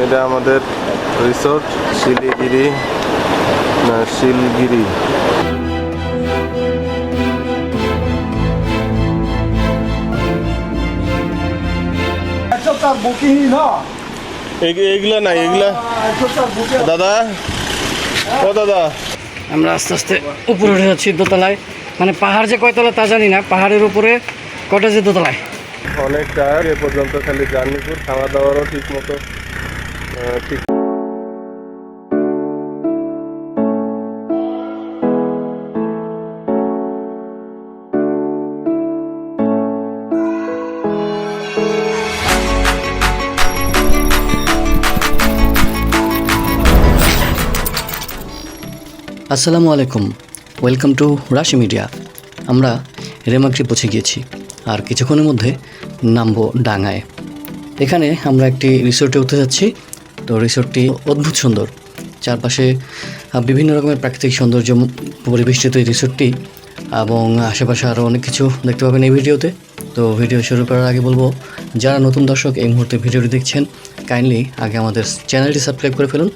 এটা আমাদের রিসোর্ট শিলিগিরি শিলগিরি। এগুলা নাই, এগুলা দাদা, ও দাদা, আমরা আস্তে আস্তে উপরে উঠে যাচ্ছি দোতলায়। মানে পাহাড় যে কয়তলা তা জানি না, পাহাড়ের উপরে কটা যে দোতলায়। অনেক টায়ার এ পর্যন্ত, খালি জার্নি করে খাওয়া দাওয়ারও ঠিক মতো ঠিক। আসসালামু আলাইকুম, ওয়েলকাম টু রাশি মিডিয়া। আমরা রেমাক্রি পৌঁছে গিয়েছি আর কিছুক্ষণের মধ্যে নামবো ডাঙায়। এখানে আমরা একটি রিসোর্টে উঠতে যাচ্ছি। তো রিসোর্টটি অদ্ভুত সুন্দর, চারপাশে বিভিন্ন রকমের প্রাকৃতিক সৌন্দর্য পরিবেষ্টিত এই রিসোর্টটি, এবং আশেপাশে আরও অনেক কিছু দেখতে পাবেন এই ভিডিওতে। তো ভিডিও শুরু করার আগে বলবো, যারা নতুন দর্শক এই মুহূর্তে ভিডিওটি দেখছেন, কাইন্ডলি আগে আমাদের চ্যানেলটি সাবস্ক্রাইব করে ফেলুন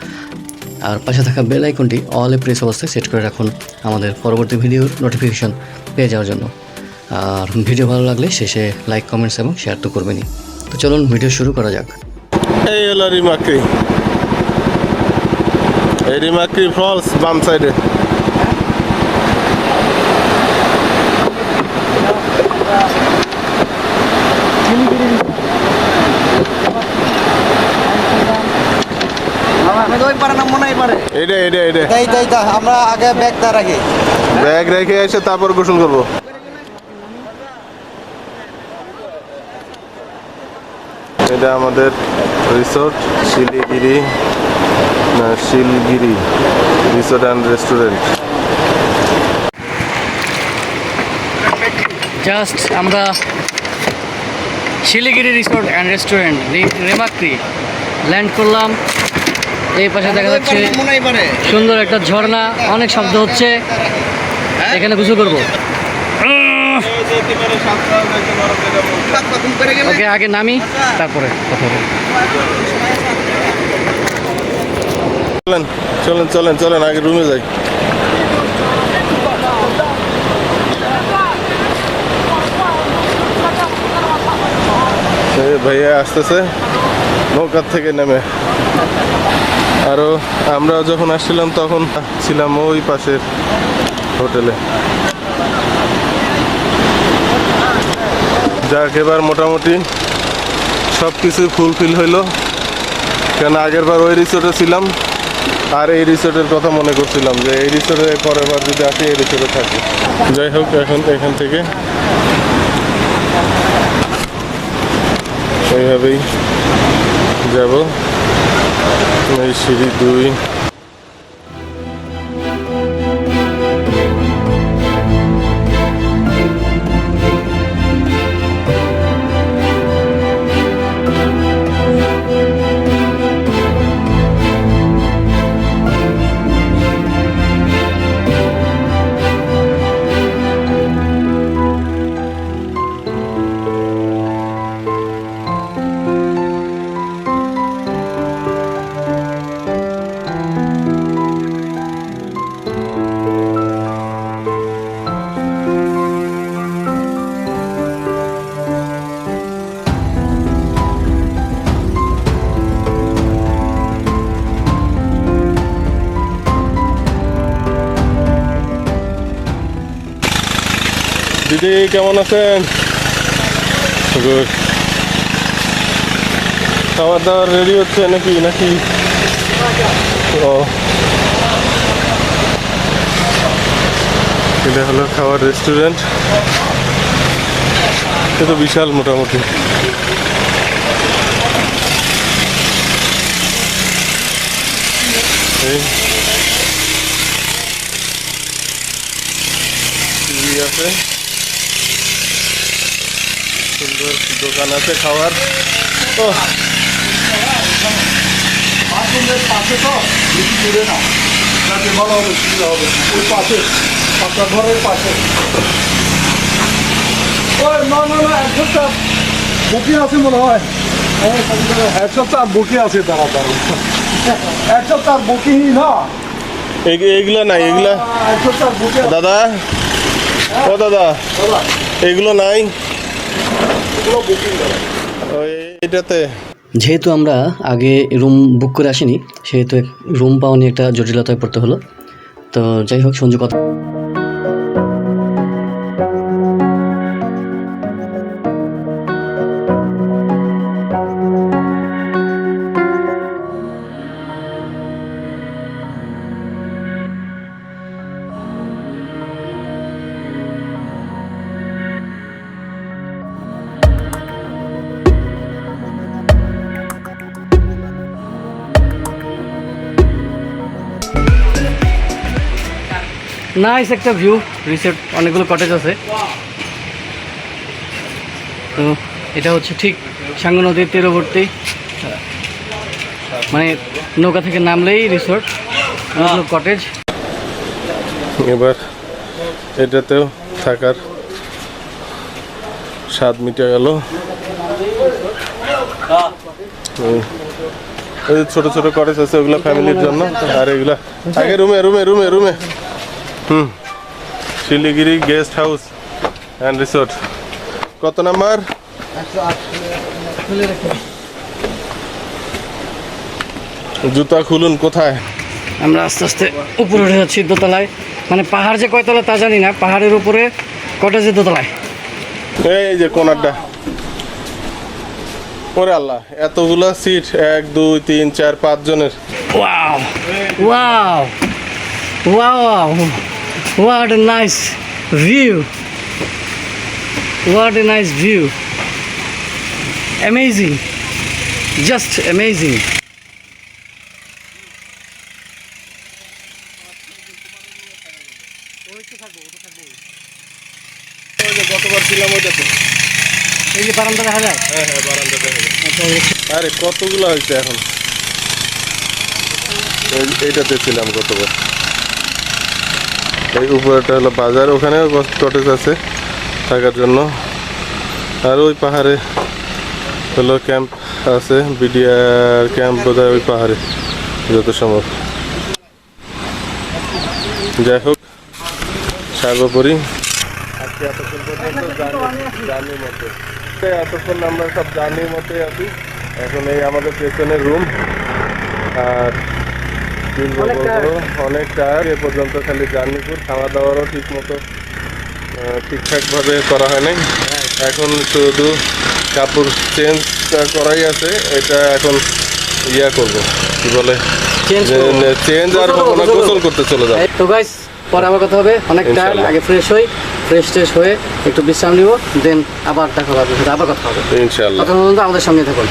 আর পাশে থাকা বেল আইকনটি অলে প্রেস অবস্থায় সেট করে রাখুন আমাদের পরবর্তী ভিডিওর নোটিফিকেশন পেয়ে যাওয়ার জন্য। আর ভিডিও ভালো লাগলে শেষে লাইক, কমেন্টস এবং শেয়ার তো করবেনই। তো চলুন ভিডিও শুরু করা যাক। এই হলো রিমাক্রি, এই রিমাক্রি ফলস বাম সাইডে। আমরা আগে ব্যাগটা রাখি, ব্যাগ রেখে এসে তারপর গোসল করবো। এটা আমাদের resort Shiligiri Shilgiri resort and restaurant. Just আমরা Shiligiri resort and restaurant Remakri land করলাম। এই পাশে দেখা যাচ্ছে সুন্দর একটা ঝর্ণা, অনেক শব্দ হচ্ছে। এখানে গোসল করবো। ওকে, আগে নামি তারপরে কথা বলবো। চলেন চলেন চলেন চলেন, আগে রুমে যাই। ভাইয়া আসতেছে নৌকার থেকে নেমে। আরও আমরা যখন আসছিলাম তখন ছিলাম ওই পাশের হোটেলে। যাক, এবার মোটামুটি সব কিছুই ফুলফিল হইলো, কেন আগের বার ওই রিসোর্টে ছিলাম আর এই রিসোর্টের কথা মনে করছিলাম যে এই রিসোর্টে পরের বার যদি আসি এই রিসোর্টে থাকি। যাই হোক, এখন এখান থেকে এইভাবেই যাব। এই সিঁড়ি 2। দিদি কেমন আছেন? গুড। খাবার দাবার রেডি হচ্ছে নাকি নাকি ও, এটা হলো খাবার রেস্টুরেন্ট। এটা তো বিশাল মোটামুটি। এই টিভি আছে, সুন্দর দোকান আছে খাবার। ও পাশে তো বেশি দূরে না, ভালো হবে, সুবিধা হবে। ওই পাশে আপনার ঘরের পাশে। ওই না না না, একটা বুকিং আছে মনে হয়। এক সপ্তাহ বুকি আছে তারা এক সপ্তাহ বুকি না এইগুলা নাই, এগুলা এক সপ্তাহ বুকি দাদা, ও দাদা, এগুলো নাই ওই এটাতে। যেহেতু আমরা আগে রুম বুক করে আসিনি, সেহেতু রুম পাওয়া নিয়ে একটা জটিলতায় পড়তে হলো। তো যাই হোক, সঞ্জু কথা নাইস একটা ভিউ, রিসোর্ট, অনেকগুলো কটেজ আছে। তো এটা হচ্ছে ঠিক সাঙ্গু নদীর তীরবর্তী, মানে নৌকা থেকে নামলেই রিসোর্ট, অনেকগুলো কটেজ। এবার এটাতেও থাকার স্বাদ মিটে গেল। ওই যে ছোট ছোট কটেজ আছে, ওগুলো ফ্যামিলির জন্য, আর এগুলা আগে রুমে রুমে রুমে রুমে শিলিগিরি গেস্ট হাউস অ্যান্ড রিসোর্ট। কত নাম্বার? জুতা খুলুন। কোথায়? আমরা আস্তে আস্তে উপরে উঠে যাচ্ছি দোতলায়, মানে পাহাড় যে কয়তলা তা জানি না, পাহাড়ের উপরে কটেজের দোতলায়। এই যে কোনারটা, ওরে আল্লাহ, এতগুলা সিট, 1 2 3 4 5 জনের। Wow wow wow, what a nice view, what a nice view, amazing, just amazing. গতবার ছিলাম ওইটাতে। এই যে বারান্দা দেখা যায়। হ্যাঁ হ্যাঁ, বারান্দা দেখা যায়। আরে কতগুলো হয়েছে এখন। এইটাতে ছিলাম গতবার। এই উপরেটা হলো বাজার, ওখানেও কটেজ আছে থাকার জন্য। আর ওই পাহাড়ে হলো ক্যাম্প আছে, বিডিআর ক্যাম্প বোধহয় ওই পাহাড়ে যত সম্ভব। যাই হোক, সর্বোপরি আজকে এতক্ষণ পর্যন্ত জার্নির মধ্যে, এতক্ষণ আমরা সব জার্নির মধ্যে আছি। এখন এই আমাদের পেছনের রুম, আর অনেক টায়ার। এ পর্যন্ত খালি জার্নি করে খাওয়া দাওয়ারও ঠিক মতো ঠিকঠাকভাবে করা হয় নাই। এখন শুধু কাপড় চেঞ্জ করাই আছে, এটা এখন ইয়া করবো, কি বলে, চেঞ্জ আর গোসল করতে চলে যাবে। তো গাইস, পরে আবার কথা হবে। অনেক টায়ার্ড, আগে ফ্রেশ হই, ফ্রেশ হয়ে একটু বিশ্রাম নিব, দেন আবার দেখা হবে, আবার কথা হবে ইনশাআল্লাহ। ততক্ষণ পর্যন্ত আমাদের সঙ্গে থাকুন।